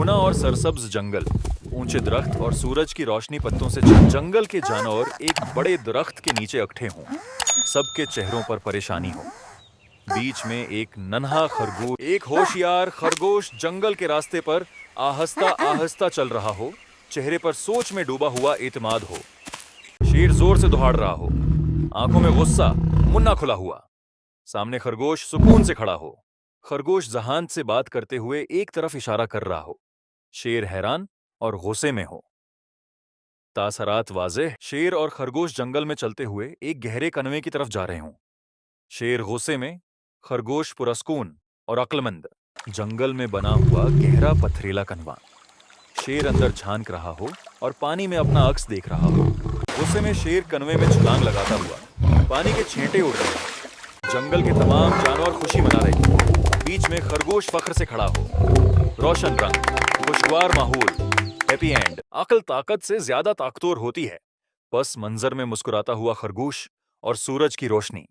घुना और सरसब्ज जंगल, ऊंचे दरख्त और सूरज की रोशनी पत्तों से जंगल के जानवर एक बड़े दरख्त के नीचे इकट्ठे हों, सबके चेहरों पर परेशानी हो। बीच में एक नन्हा खरगोश, एक होशियार खरगोश जंगल के रास्ते पर आहिस्ता आहिस्ता चल रहा हो, चेहरे पर सोच में डूबा हुआ एतमाद हो। शेर जोर से दौड़ रहा हो, आंखों में गुस्सा, मुन्ना खुला हुआ। सामने खरगोश सुकून से खड़ा हो, खरगोश जहान से बात करते हुए एक तरफ इशारा कर रहा हो। शेर हैरान और गुस्से में हो। तासरात वाज़ेह, शेर और खरगोश जंगल में चलते हुए एक गहरे कनवे की तरफ जा रहे हों। शेर गुस्से में, खरगोश पुरस्कून और अक्लमंद। जंगल में बना हुआ गहरा पथरीला कनवा। शेर अंदर झांक रहा हो और पानी में अपना अक्स देख रहा हो। गुस्से में शेर कनवे में छलांग लगाता हुआ, पानी के छींटे उड़ रहे हैं। जंगल के तमाम जानवर खुशी मना रहे हैं। बीच में खरगोश फख्र से खड़ा हो, रोशन रंग, खुशगवार माहौल, हैप्पी एंड। अक्ल ताकत से ज्यादा ताकतवर होती है, बस मंजर में मुस्कुराता हुआ खरगोश और सूरज की रोशनी।